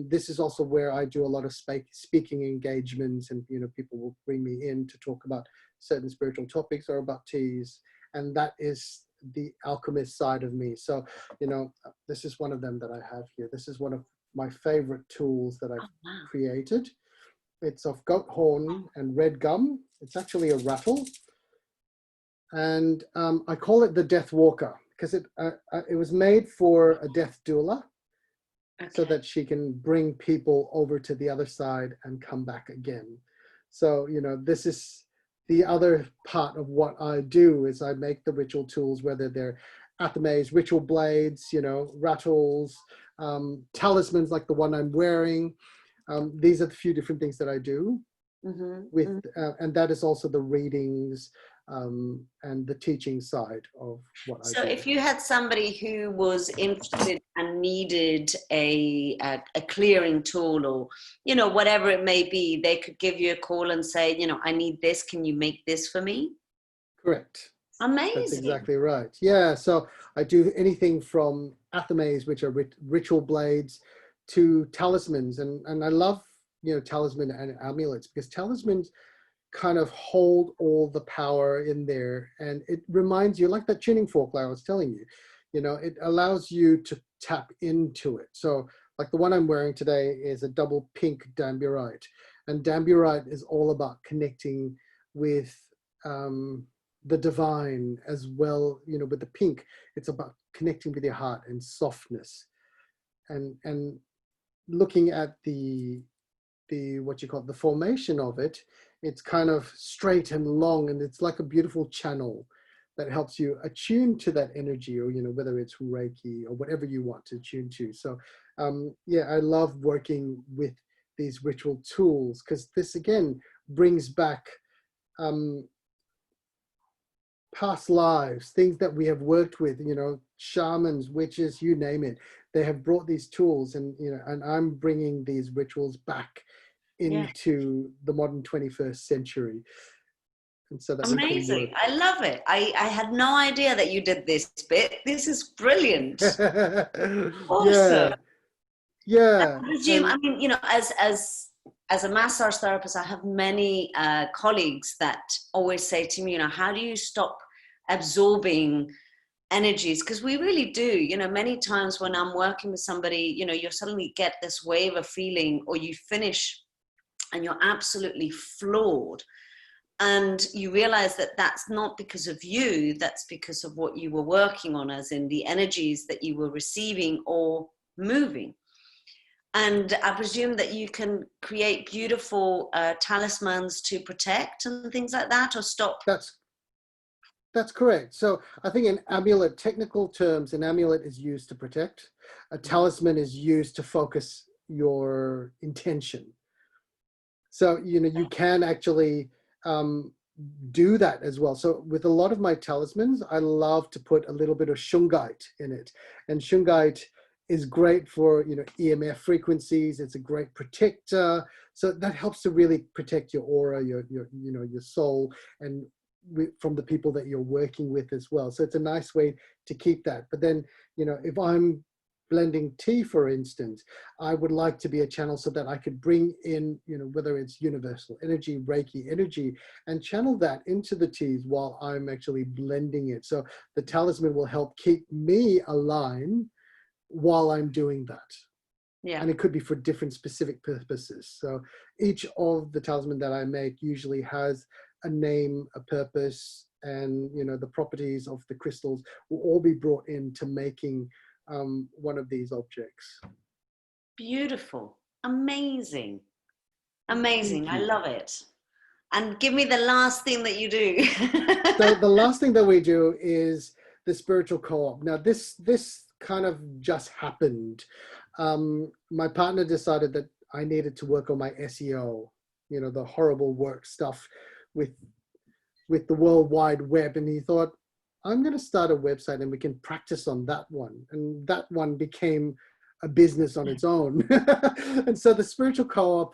This is also where I do a lot of speaking engagements, and, you know, people will bring me in to talk about certain spiritual topics or about teas. And that is the alchemist side of me. So, you know, this is one of them that I have here. This is one of my favorite tools that I've created. It's of goat horn and red gum. It's actually a rattle. And I call it the Death Walker, because it was made for a death doula, so that she can bring people over to the other side and come back again. So, you know, this is the other part of what I do, is I make the ritual tools, whether they're athames, ritual blades, you know, rattles, talismans like the one I'm wearing. These are the few different things that I do and that is also the readings and the teaching side of what I do. So if you had somebody who was interested and needed a clearing tool, or, you know, whatever it may be, they could give you a call and say, you know, I need this, can you make this for me? Correct. Amazing. That's exactly right. Yeah, so I do anything from athames, which are ritual blades, to talismans, and I love, you know, talisman and amulets, because talismans kind of hold all the power in there, and it reminds you, like that tuning fork like I was telling you, it allows you to tap into it. So like the one I'm wearing today is a double pink damburite, and damburite is all about connecting with the divine as well. With the pink, it's about connecting with your heart and softness, and looking at the what you call the formation of it. It's kind of straight and long, and it's like a beautiful channel that helps you attune to that energy, or whether it's Reiki or whatever you want to tune to. So yeah, I love working with these ritual tools, because this again brings back past lives, things that we have worked with, shamans, witches, you name it. They have brought these tools, and and I'm bringing these rituals back into the modern 21st century, and so that we can Amazing. work. I love it. I had no idea that you did this bit. This is brilliant. Awesome. Yeah, I presume, and I mean, as a massage therapist, I have many colleagues that always say to me, how do you stop absorbing energies? Because we really do, many times when I'm working with somebody, you suddenly get this wave of feeling, or you finish and you're absolutely floored. And you realize that that's not because of you, that's because of what you were working on, as in the energies that you were receiving or moving. And I presume that you can create beautiful talismans to protect and things like that, or stop. That's correct. So I think an amulet, technical terms, an amulet is used to protect. A talisman is used to focus your intention. So, you can actually do that as well. So with a lot of my talismans, I love to put a little bit of shungite in it. And shungite is great for, EMF frequencies. It's a great protector. So that helps to really protect your aura, your soul, and from the people that you're working with as well. So it's a nice way to keep that. But then, if I'm blending tea, for instance, I would like to be a channel so that I could bring in, whether it's universal energy, Reiki energy, and channel that into the teas while I'm actually blending it. So the talisman will help keep me aligned while I'm doing that. Yeah. And it could be for different specific purposes. So each of the talisman that I make usually has a name, a purpose, and the properties of the crystals will all be brought into making one of these objects. Beautiful. Amazing. Amazing. I love it. And give me the last thing that you do. So the last thing that we do is the spiritual co-op. Now this kind of just happened. My partner decided that I needed to work on my SEO, the horrible work stuff with the World Wide Web. And he thought, I'm going to start a website and we can practice on that one. And that one became a business on its own. And so the spiritual co-op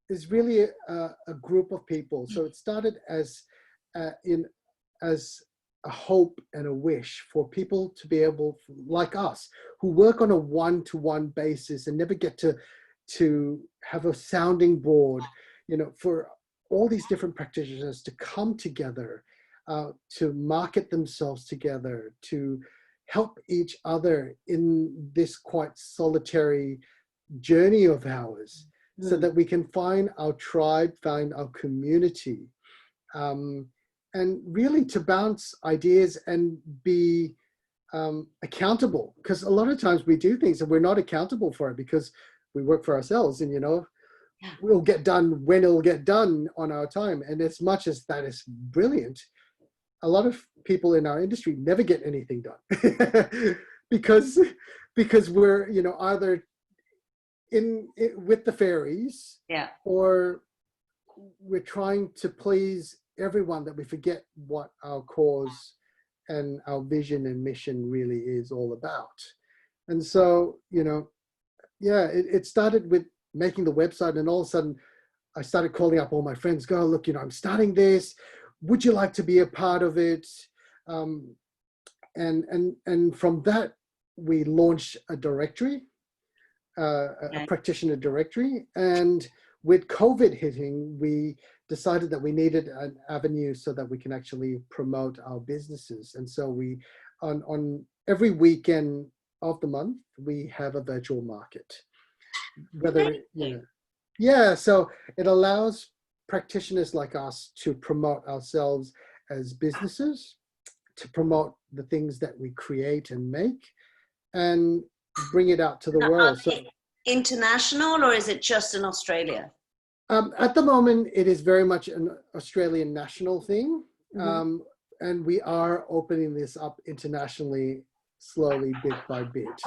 is really a group of people. So it started as a hope and a wish for people to be able, like us, who work on a one-to-one basis and never get to have a sounding board, for all these different practitioners to come together, to market themselves together, to help each other in this quite solitary journey of ours, so that we can find our tribe, find our community, and really to bounce ideas and be accountable. Because a lot of times we do things and we're not accountable for it because we work for ourselves, and we'll get done when it'll get done on our time. And as much as that is brilliant, a lot of people in our industry never get anything done because we're either in with the fairies, or we're trying to please everyone, that we forget what our cause and our vision and mission really is all about. And so it started with making the website, and all of a sudden I started calling up all my friends, go, look, I'm starting this, would you like to be a part of it? And from that we launched a directory, a practitioner directory. And with COVID hitting, we decided that we needed an avenue so that we can actually promote our businesses. And so we, on every weekend of the month, we have a virtual market. Whether, yeah, so it allows practitioners like us to promote ourselves as businesses, to promote the things that we create and make, and bring it out to the world. So, international, or is it just in Australia? At the moment, it is very much an Australian national thing. And we are opening this up internationally, slowly, bit by bit.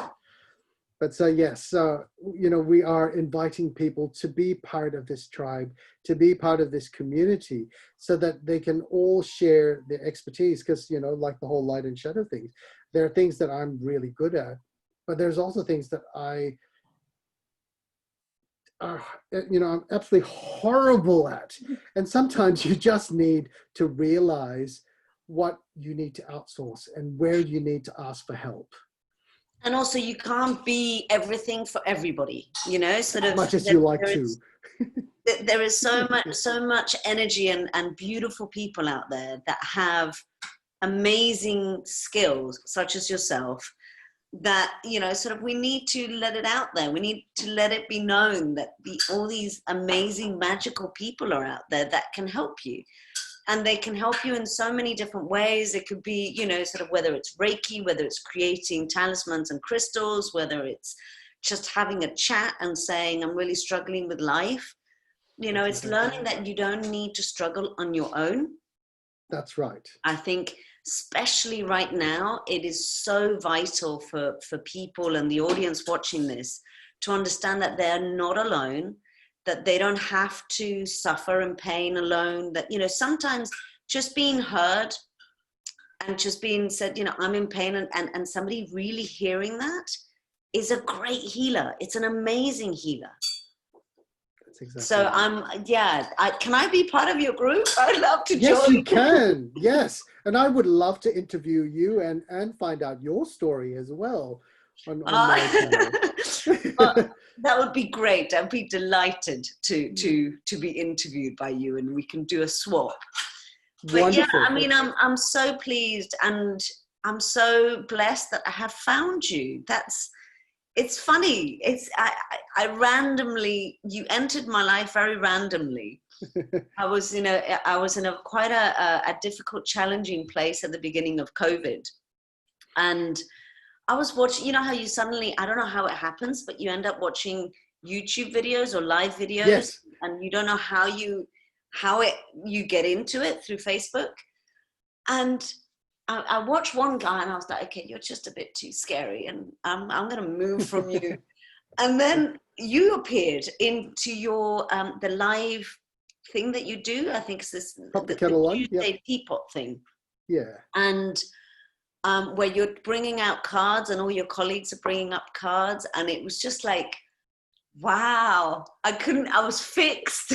But so, yes, we are inviting people to be part of this tribe, to be part of this community, so that they can all share their expertise. Because, like the whole light and shadow things, there are things that I'm really good at, but there's also things that I'm absolutely horrible at. And sometimes you just need to realize what you need to outsource and where you need to ask for help. And also, you can't be everything for everybody, sort of. As much as you like to. There is so much energy and beautiful people out there that have amazing skills, such as yourself, that, sort of, we need to let it out there. We need to let it be known that all these amazing, magical people are out there that can help you. And they can help you in so many different ways. It could be, sort of, whether it's Reiki, whether it's creating talismans and crystals, whether it's just having a chat and saying, I'm really struggling with life. It's learning that you don't need to struggle on your own. That's right. I think, especially right now, it is so vital for people and the audience watching this to understand that they're not alone, that they don't have to suffer in pain alone, that, sometimes just being heard and just being said, I'm in pain, and somebody really hearing that is a great healer. It's an amazing healer. That's exactly so can I be part of your group? I'd love to join. Yes, you can. Yes. And I would love to interview you and find out your story as well on my channel. That would be great. I'd be delighted to be interviewed by you, and we can do a swap. But wonderful. Yeah, I mean, I'm so pleased, and I'm so blessed that I have found you. It's funny. I randomly, you entered my life very randomly. I was in a quite a difficult, challenging place at the beginning of COVID, and I was watching, how you suddenly, I don't know how it happens, but you end up watching YouTube videos or live videos. Yes. And you don't know how you get into it through Facebook. And I watched one guy and I was like, okay, you're just a bit too scary, and I'm going to move from you. And then you appeared into your, the live thing that you do. I think it's this, the Tuesday Teapot thing. Yeah. And where you're bringing out cards and all your colleagues are bringing up cards. And it was just like, wow, I was fixed.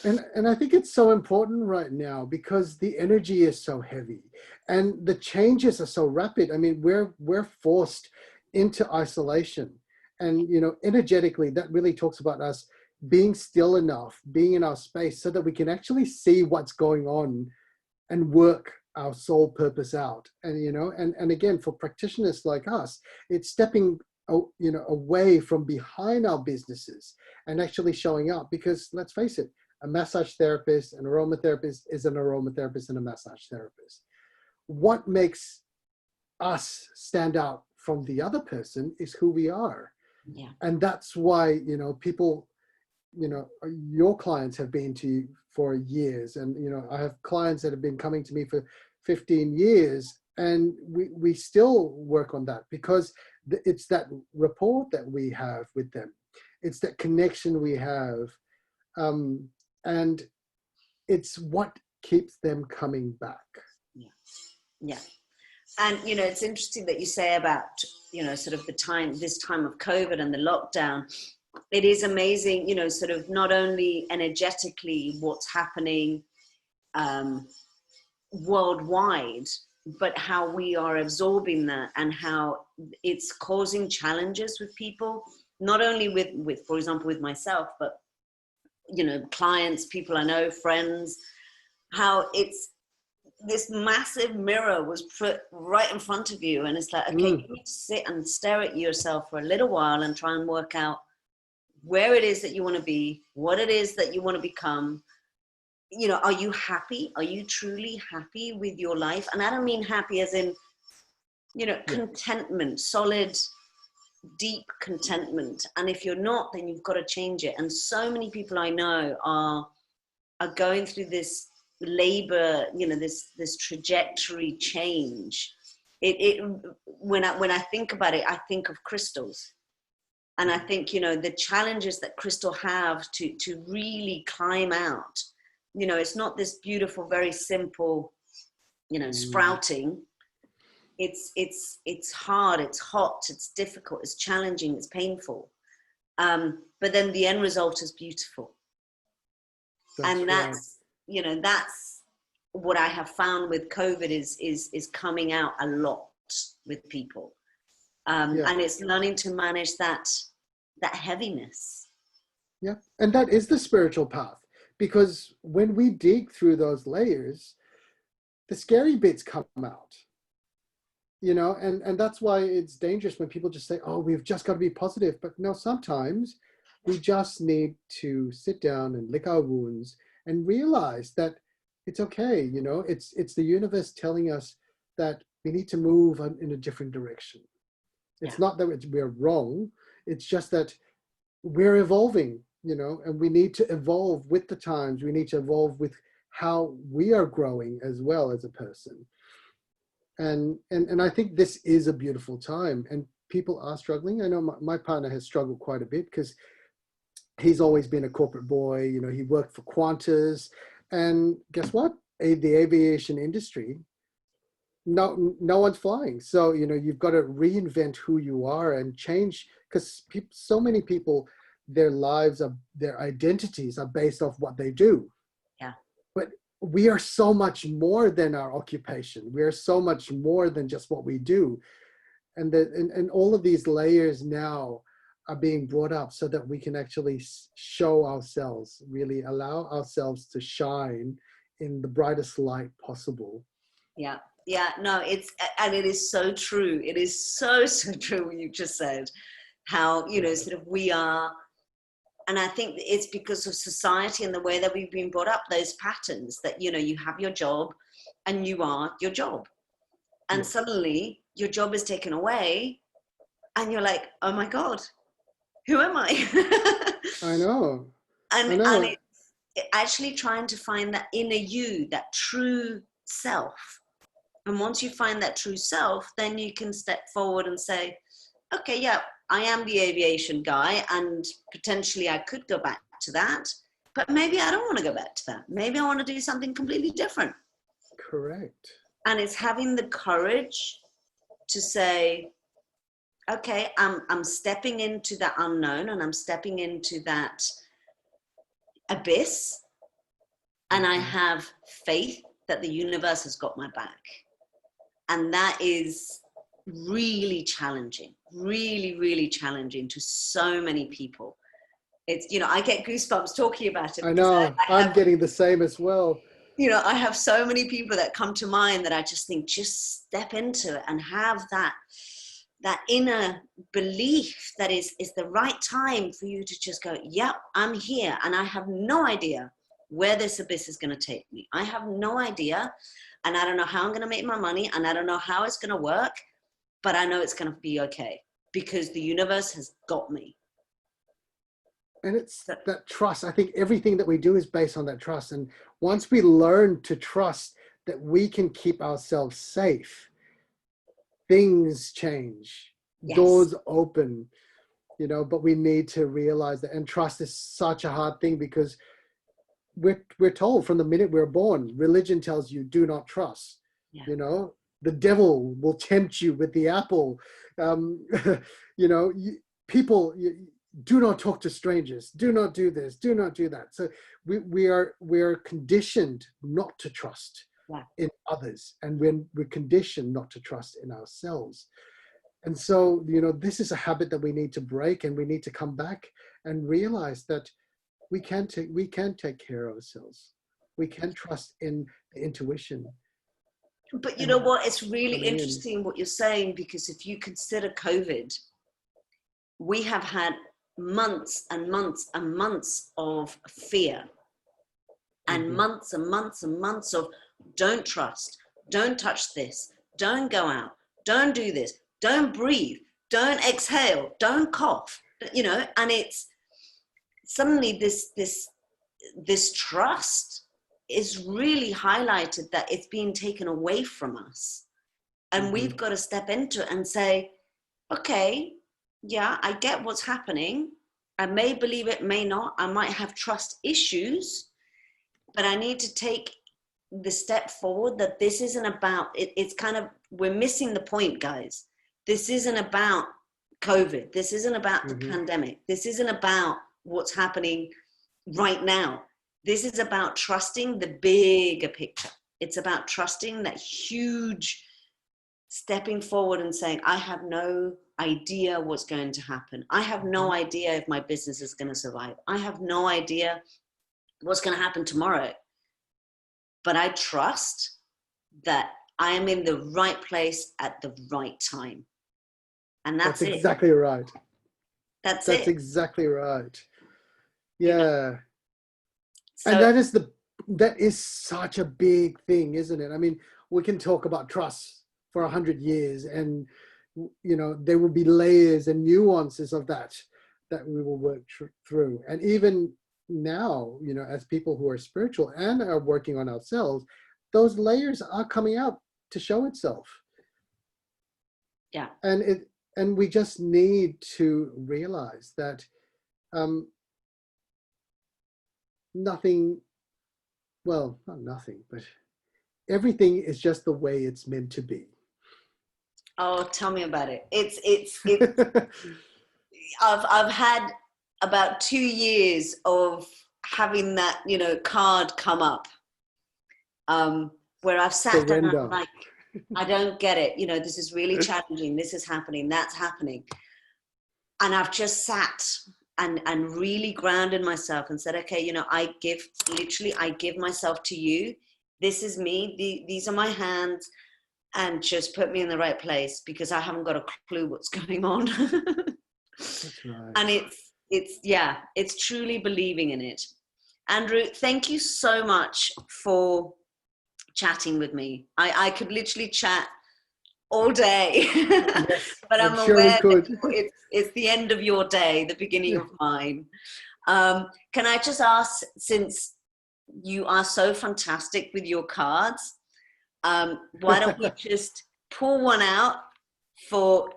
And I think it's so important right now because the energy is so heavy and the changes are so rapid. I mean, we're forced into isolation, and, energetically, that really talks about us being still enough, being in our space so that we can actually see what's going on and work our soul purpose out. And, and again, for practitioners like us, it's stepping, away from behind our businesses and actually showing up, because let's face it, a massage therapist, an aromatherapist is an aromatherapist and a massage therapist. What makes us stand out from the other person is who we are. Yeah. And that's why, people, your clients have been to you for years. And, I have clients that have been coming to me for 15 years, and we still work on that because it's that rapport that we have with them. It's that connection we have. And it's what keeps them coming back. Yeah. And, it's interesting that you say about, sort of this time of COVID and the lockdown. It is amazing, sort of not only energetically what's happening worldwide, but how we are absorbing that and how it's causing challenges with people, not only with, for example, with myself, but, clients, people I know, friends, how it's this massive mirror was put right in front of you, and it's like, okay, you need to sit and stare at yourself for a little while and try and work out where it is that you want to be, what it is that you want to become. You know, are you happy? Are you truly happy with your life? And I don't mean happy as in, you know, contentment, solid, deep contentment. And if you're not, then you've got to change it. And so many people I know are going through this labor, you know, this trajectory change. When I think about it, I think of crystals. And I think, you know, the challenges that crystal have to really climb out, you know, it's not this beautiful, very simple, you know, sprouting. It's hard, it's hot, it's difficult, it's challenging, it's painful. But then the end result is beautiful. That's you know, that's what I have found with COVID is coming out a lot with people. And it's learning to manage that heaviness. Yeah, and that is the spiritual path, because when we dig through those layers, the scary bits come out, you know, and that's why it's dangerous when people just say, oh, we've just got to be positive. But no, sometimes we just need to sit down and lick our wounds and realize that it's okay. You know, it's the universe telling us that we need to move in a different direction. It's not that we're wrong. It's just that we're evolving, you know, and we need to evolve with the times. We need to evolve with how we are growing as well as a person. And I think this is a beautiful time, and people are struggling. I know my partner has struggled quite a bit because he's always been a corporate boy. You know, he worked for Qantas, and guess what? The aviation industry, no one's flying. So, you know, you've got to reinvent who you are and change, because so many people, their lives their identities are based off what they do. Yeah. But we are so much more than our occupation. We are so much more than just what we do. And all of these layers now are being brought up so that we can actually show ourselves, really allow ourselves to shine in the brightest light possible. Yeah. Yeah, no, it is so true. It is so true what you just said, how, you know, sort of we are, and I think it's because of society and the way that we've been brought up, those patterns that, you know, you have your job and you are your job. And suddenly your job is taken away and you're like, oh my God, who am I? I know. And it's actually trying to find that inner you, that true self. And once you find that true self, then you can step forward and say, okay, yeah, I am the aviation guy, and potentially I could go back to that, but maybe I don't want to go back to that. Maybe I want to do something completely different. Correct. And it's having the courage to say, okay, I'm stepping into that unknown, and I'm stepping into that abyss, and I have faith that the universe has got my back. And that is really challenging, really, really challenging to so many people. It's, you know, I get goosebumps talking about it. I know, I'm getting the same as well. You know, I have so many people that come to mind that I just think, just step into it and have that inner belief that is the right time for you to just go, yep, I'm here. And I have no idea where this abyss is going to take me. I have no idea. And I don't know how I'm going to make my money, and I don't know how it's going to work, but I know it's going to be okay because the universe has got me. And it's that trust. I think everything that we do is based on that trust. And once we learn to trust that we can keep ourselves safe, things change, doors open, you know, but we need to realize that. And trust is such a hard thing, because we're told from the minute we're born, religion tells you do not trust. You know, the devil will tempt you with the apple. You know, people, do not talk to strangers, do not do this, do not do that. So we are conditioned not to trust in others, and we're conditioned not to trust in ourselves. And so, you know, this is a habit that we need to break, and we need to come back and realize that we can take care of ourselves. We can trust in the intuition. But you and know what? It's really coming in. interesting what you're saying, because if you consider COVID, we have had months and months and months of fear, and months and months and months of don't trust, don't touch this, don't go out, don't do this, don't breathe, don't exhale, don't cough, you know. And it's suddenly this trust is really highlighted, that it's being taken away from us, and we've got to step into it and say, okay, yeah, I get what's happening, I may believe it, may not, I might have trust issues, but I need to take the step forward that this isn't about it. It's kind of, we're missing the point, guys. This isn't about COVID. This isn't about the pandemic. This isn't about what's happening right now. This is about trusting the bigger picture. It's about trusting that huge stepping forward and saying, I have no idea what's going to happen. I have no idea if my business is going to survive. I have no idea what's going to happen tomorrow. But I trust that I am in the right place at the right time. And that's it. Exactly right. That's it. That's it. exactly right. Yeah. So, and that is such a big thing, isn't it? I mean, we can talk about trust for 100 years, and you know, there will be layers and nuances of that we will work through. And even now, you know, as people who are spiritual and are working on ourselves, those layers are coming out to show itself. Yeah. And we just need to realize that nothing, well, not nothing, but everything is just the way it's meant to be. Oh, tell me about it. It's I've had about 2 years of having that, you know, card come up, where I've sat down and I'm like, I don't get it. You know, this is really challenging. This is happening. That's happening. And I've just sat and really grounded myself and said, okay, you know, I give myself to you. This is me. These are my hands, and just put me in the right place, because I haven't got a clue what's going on. That's right. And it's truly believing in it. Andrew, thank you so much for chatting with me. I could literally chat all day. Yes, but I'm sure aware that it's the end of your day, the beginning of mine. Can I just ask, since you are so fantastic with your cards, why don't we just pull one out for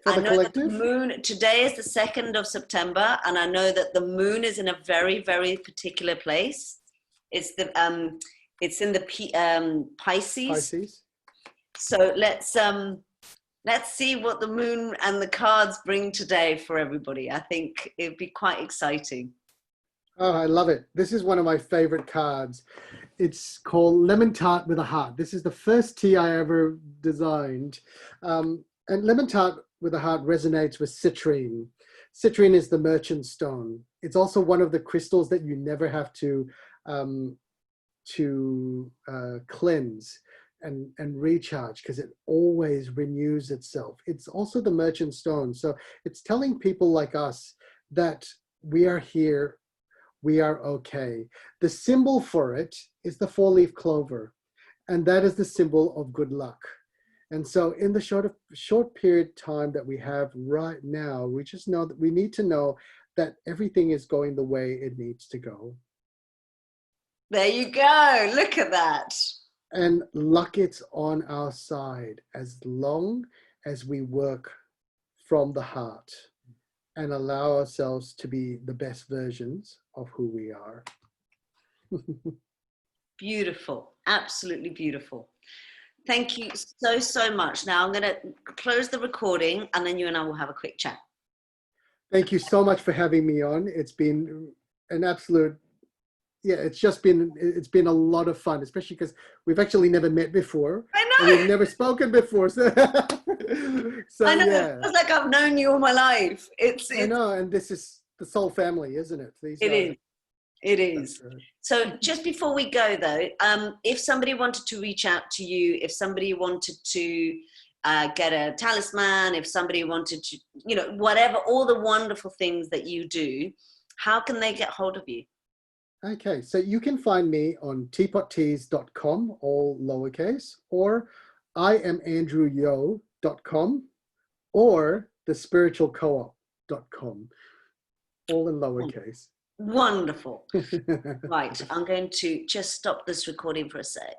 I know that the moon, today is the 2nd of September, and I know that the moon is in a very, very particular place. It's in the Pisces. So let's see what the moon and the cards bring today for everybody. I think it'd be quite exciting. Oh, I love it. This is one of my favorite cards. It's called Lemon Tart with a Heart. This is the first tea I ever designed. And lemon tart with a heart resonates with citrine. Citrine is the merchant stone. It's also one of the crystals that you never have to cleanse and recharge, because it always renews itself. It's also the merchant stone. So it's telling people like us that we are here, we are okay. The symbol for it is the 4-leaf clover, and that is the symbol of good luck. And so in the short period time that we have right now, we just know that we need to know that everything is going the way it needs to go. There you go. Look at that. And luck is on our side as long as we work from the heart and allow ourselves to be the best versions of who we are. Beautiful. Absolutely beautiful. Thank you so much. Now I'm going to close the recording, and then you and I will have a quick chat. Thank you so much for having me on. It's been an absolute, it's been a lot of fun, especially because we've actually never met before. I know. And we've never spoken before. So I know. Yeah. It feels like I've known you all my life. I know, and this is the soul family, isn't it? It is. It That's is. right. So just before we go though, if somebody wanted to reach out to you, if somebody wanted to get a talisman, if somebody wanted to, you know, whatever, all the wonderful things that you do, how can they get hold of you? Okay, so you can find me on teapotteas.com, all lowercase, or iamandrewyo.com, or thespiritualcoop.com, all in lowercase. Wonderful. Right, I'm going to just stop this recording for a sec.